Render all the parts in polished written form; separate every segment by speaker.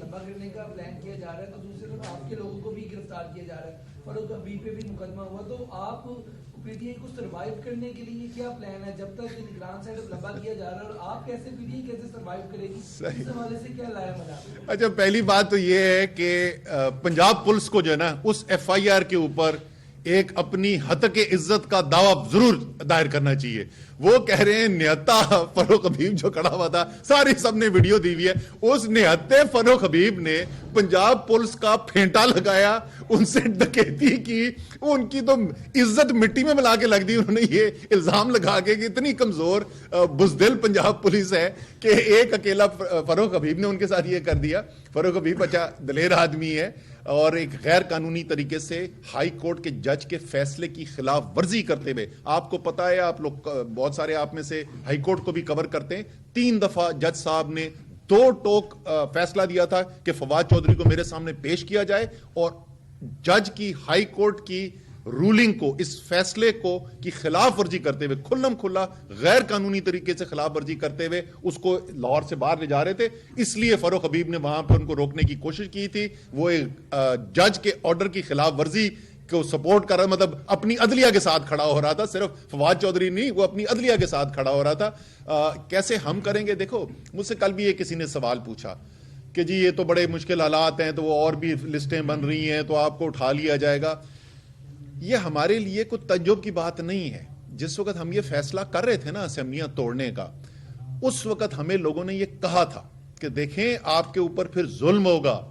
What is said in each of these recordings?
Speaker 1: لمبا کرنے کا پلان کیا جا رہا ہے تو دوسری طرف آپ کے لوگوں کو بھی گرفتار کیا جا رہا ہے، فاروق حبیب پہ بھی مقدمہ ہوا، تو آپ پی ٹی آئی کو سروائیو کرنے کے لیے کیا پلان ہے جب تک نگران سیٹ اپ لمبا کیا جا رہا ہے، اور آپ کیسے پی ٹی آئی کیسے سروائیو کرے گی، اس حوالے سے کیا لایا ملا؟
Speaker 2: اچھا، پہلی بات تو یہ ہے کہ پنجاب پولیس کو جو ہے نا اس ایف آئی آر کے اوپر ایک اپنی ہتک عزت کا دعویٰ ضرور دائر کرنا چاہیے. وہ کہہ رہے ہیں نہتا فاروق حبیب جو کھڑا ہوا تھا، ساری سب نے ویڈیو دی ہوئی ہے، اس نہتے فاروق حبیب نے پنجاب پولیس کا پھینٹا لگایا، ان سے ڈکیتی کی، ان کی تو عزت مٹی میں ملا کے لگ دی. انہوں نے یہ الزام لگا کے کہ اتنی کمزور بزدل پنجاب پولیس ہے کہ ایک اکیلا فاروق حبیب نے ان کے ساتھ یہ کر دیا. فاروق حبیب اچھا دلیر آدمی ہے اور ایک غیر قانونی طریقے سے ہائی کورٹ کے جج کے فیصلے کی خلاف ورزی کرتے ہوئے، آپ کو پتا ہے، آپ لوگ بہت سارے آپ میں سے ہائی کورٹ کو بھی کور کرتے ہیں، 3 دفعہ جج صاحب نے 2 ٹوک فیصلہ دیا تھا کہ فواد چودھری کو میرے سامنے پیش کیا جائے، اور جج کی ہائی کورٹ کی رولنگ کو، اس فیصلے کو کی خلاف ورزی کرتے ہوئے، کھلم کھلا غیر قانونی طریقے سے خلاف ورزی کرتے ہوئے اس کو لاہور سے باہر لے جا رہے تھے. اس لیے فاروق حبیب نے وہاں پر ان کو روکنے کی کوشش کی تھی. وہ ایک جج کے آرڈر کی خلاف ورزی کو سپورٹ کر رہا، مطلب اپنی عدلیہ کے ساتھ کھڑا ہو رہا تھا، صرف فواد چودھری نہیں، وہ اپنی عدلیہ کے ساتھ کھڑا ہو رہا تھا. کیسے ہم کریں گے؟ دیکھو، مجھ سے کل بھی یہ کسی نے سوال پوچھا کہ جی یہ تو بڑے مشکل حالات ہیں، تو وہ اور بھی لسٹیں بن رہی ہیں تو آپ کو اٹھا لیا جائے گا. یہ ہمارے لیے کوئی تعجب کی بات نہیں ہے. جس وقت ہم یہ فیصلہ کر رہے تھے نا اسمبلیاں توڑنے کا، اس وقت ہمیں لوگوں نے یہ کہا تھا کہ دیکھیں آپ کے اوپر پھر ظلم ہوگا.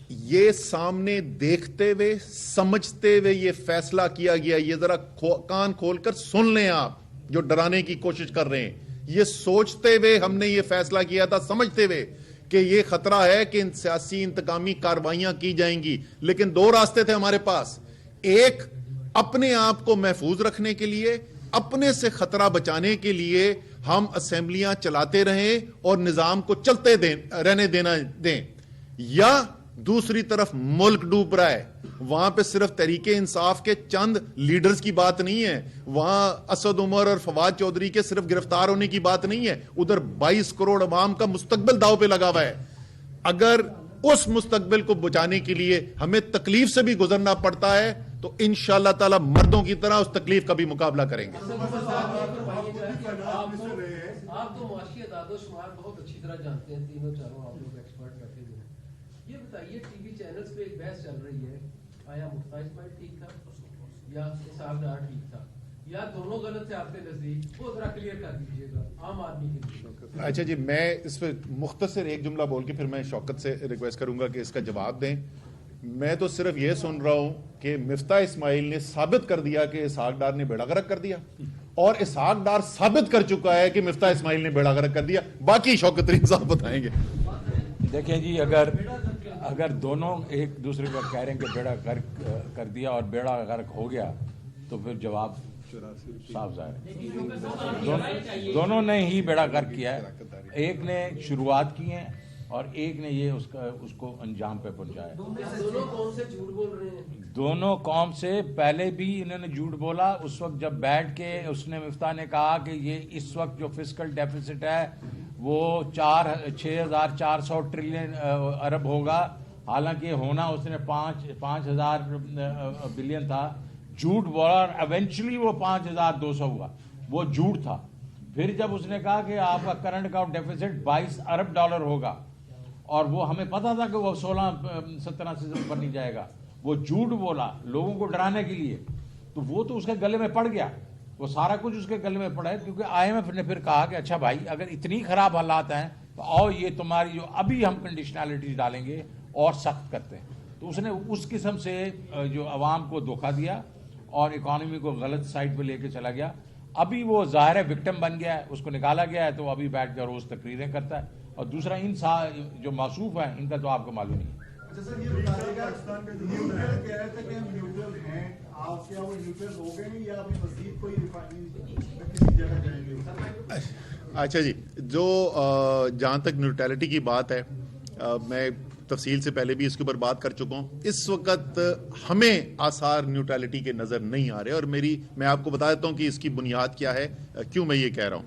Speaker 2: یہ سامنے دیکھتے ہوئے سمجھتے ہوئے یہ فیصلہ کیا گیا. یہ ذرا کان کھول کر سن لیں، آپ جو ڈرانے کی کوشش کر رہے ہیں، یہ سوچتے ہوئے ہم نے یہ فیصلہ کیا تھا، سمجھتے ہوئے کہ یہ خطرہ ہے کہ سیاسی انتقامی کارروائیاں کی جائیں گی. لیکن 2 راستے تھے ہمارے پاس. ایک، اپنے آپ کو محفوظ رکھنے کے لیے، اپنے سے خطرہ بچانے کے لیے ہم اسمبلیاں چلاتے رہیں اور نظام کو چلتے رہنے دینا دیں، یا دوسری طرف ملک ڈوب رہا ہے. وہاں پہ صرف تحریک انصاف کے چند لیڈرز کی بات نہیں ہے، وہاں اسد عمر اور فواد چودھری کے صرف گرفتار ہونے کی بات نہیں ہے، ادھر 22 کروڑ عوام کا مستقبل داؤ پہ لگا ہوا ہے. اگر اس مستقبل کو بچانے کے لیے ہمیں تکلیف سے بھی گزرنا پڑتا ہے تو انشاءاللہ تعالی مردوں کی طرح اس تکلیف کا بھی مقابلہ کریں گے.
Speaker 3: آپ تو معاشی اعداد و شمار بہت اچھی طرح جانتے ہیں، تینوں چاروں آپ لوگ ایکسپرٹ بیٹھے ہوئے ہیں. یہ بتائیے ٹی وی چینلز پہ ایک بحث چل رہی ہے، آیا مفتاح اسماعیل ٹھیک تھا یا اسحاق ڈار ٹھیک تھا، یا دونوں غلط تھے آپ کے نزدیک؟ وہ ذرا کلیئر کر دیجیے گا عام آدمی کے لیے.
Speaker 2: اچھا جی، میں اس پہ مختصر ایک جملہ بول کے پھر میں شوکت سے ریکویسٹ کروں گا کہ اس کا جواب دیں. میں تو صرف یہ سن رہا ہوں کہ مفتاح اسماعیل نے ثابت کر دیا کہ اسحاق ڈار نے بیڑا غرق کر دیا، اور اسحاق ڈار ثابت کر چکا ہے کہ مفتاح اسماعیل نے بیڑا غرق کر دیا. باقی شوکت ترین صاحب بتائیں گے.
Speaker 4: دیکھیں جی، اگر دونوں ایک دوسرے کو کہہ رہے ہیں کہ بیڑا غرق کر دیا اور بیڑا غرق ہو گیا تو پھر جواب صاف ظاہر ہے. دونوں نے ہی بیڑا غرق کیا ہے. ایک نے شروعات کی ہیں اور ایک نے یہ اس کو انجام پہ پہنچایا.
Speaker 3: دونوں قوم سے جھوٹ بول رہے ہیں.
Speaker 4: دونوں قوم سے پہلے بھی انہوں نے جھوٹ بولا. اس وقت جب بیٹھ کے اس نے مفتاح نے کہا کہ یہ اس وقت جو فسکل ڈیفیسٹ ہے وہ 6,400 ٹریلین ارب ہوگا، حالانکہ ہونا اس نے 5,000 بلین تھا. جھوٹ بولا اور ایونچولی وہ 5,200 ہوا. وہ جھوٹ تھا. پھر جب اس نے کہا کہ آپ کا کرنٹ اکاؤنٹ ڈیفیسٹ 22 ارب ڈالر ہوگا، اور وہ ہمیں پتا تھا کہ وہ 16-17 سے اوپر نہیں جائے گا، وہ جھوٹ بولا لوگوں کو ڈرانے کے لیے، تو وہ تو اس کے گلے میں پڑ گیا. وہ سارا کچھ اس کے گلے میں پڑا ہے، کیونکہ آئی ایم ایف نے پھر کہا کہ اچھا بھائی اگر اتنی خراب حالات ہیں تو آؤ یہ تمہاری جو ابھی ہم کنڈیشنالٹیز ڈالیں گے اور سخت کرتے ہیں. تو اس نے اس قسم سے جو عوام کو دھوکہ دیا اور اکانومی کو غلط سائڈ پہ لے کے چلا گیا. ابھی وہ ظاہر ہے وکٹم بن گیا ہے، اس کو نکالا گیا ہے، تو ابھی بیٹھ کر روز تقریریں کرتا ہے. اور دوسرا ان جو موصوف ہیں ان کا تو آپ کو معلوم نہیں ہے.
Speaker 5: اچھا سر، یہ بتائیے گا نیوٹرل کہہ رہے تھے کہ ہم نیوٹرل ہیں، آپ کیا وہ نیوٹرل ہو گئے ہیں یا ابھی مزید کوئی کسی جگہ جائیں گے؟
Speaker 2: اچھا جی، جو جہاں تک نیوٹرلٹی کی بات ہے، میں تفصیل سے پہلے بھی اس کے اوپر بات کر چکا ہوں. اس وقت ہمیں آثار نیوٹرلٹی کے نظر نہیں آ رہے، اور میں آپ کو بتا دیتا ہوں کہ اس کی بنیاد کیا ہے، کیوں میں یہ کہہ رہا ہوں.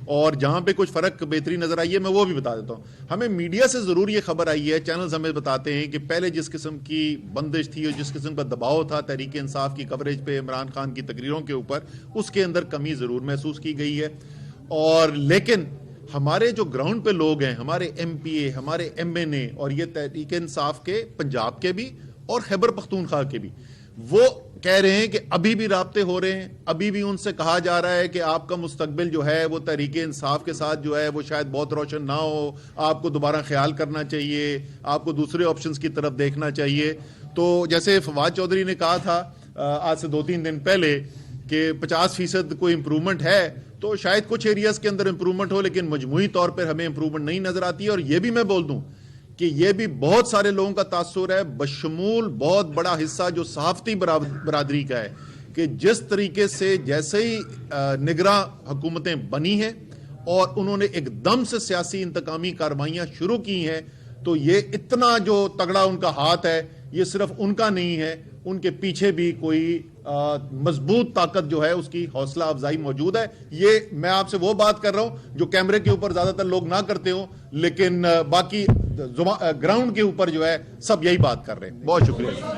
Speaker 2: اور جہاں پہ کچھ فرق بہتری نظر آئی ہے میں وہ بھی بتا دیتا ہوں. ہمیں میڈیا سے ضرور یہ خبر آئی ہے, چینلز ہمیں بتاتے ہیں کہ پہلے جس قسم کی بندش تھی اور جس قسم کا دباؤ تھا تحریک انصاف کی کوریج پہ عمران خان کی تقریروں کے اوپر, اس کے اندر کمی ضرور محسوس کی گئی ہے. اور لیکن ہمارے جو گراؤنڈ پہ لوگ ہیں, ہمارے ایم پی اے, ہمارے ایم این اے, اور یہ تحریک انصاف کے پنجاب کے بھی اور خیبر پختونخوا کے بھی, وہ کہہ رہے ہیں کہ ابھی بھی رابطے ہو رہے ہیں, ابھی بھی ان سے کہا جا رہا ہے کہ آپ کا مستقبل جو ہے وہ تحریک انصاف کے ساتھ جو ہے وہ شاید بہت روشن نہ ہو, آپ کو دوبارہ خیال کرنا چاہیے, آپ کو دوسرے آپشنز کی طرف دیکھنا چاہیے. تو جیسے فواد چودھری نے کہا تھا آج سے 2-3 دن پہلے کہ 50% کوئی امپرومنٹ ہے, تو شاید کچھ ایریاز کے اندر امپرومنٹ ہو, لیکن مجموعی طور پر ہمیں امپرومنٹ نہیں نظر آتی ہے. اور یہ بھی میں بول دوں کہ یہ بھی بہت سارے لوگوں کا تاثر ہے, بشمول بہت بڑا حصہ جو صحافتی برادری کا ہے, کہ جس طریقے سے جیسے ہی نگراں حکومتیں بنی ہیں اور انہوں نے ایک دم سے سیاسی انتقامی کارروائیاں شروع کی ہیں, تو یہ اتنا جو تگڑا ان کا ہاتھ ہے, یہ صرف ان کا نہیں ہے, ان کے پیچھے بھی کوئی مضبوط طاقت جو ہے اس کی حوصلہ افزائی موجود ہے. یہ میں آپ سے وہ بات کر رہا ہوں جو کیمرے کے اوپر زیادہ تر لوگ نہ کرتے ہوں, لیکن باقی گراؤنڈ کے اوپر جو ہے سب یہی بات کر رہے ہیں. بہت شکریہ.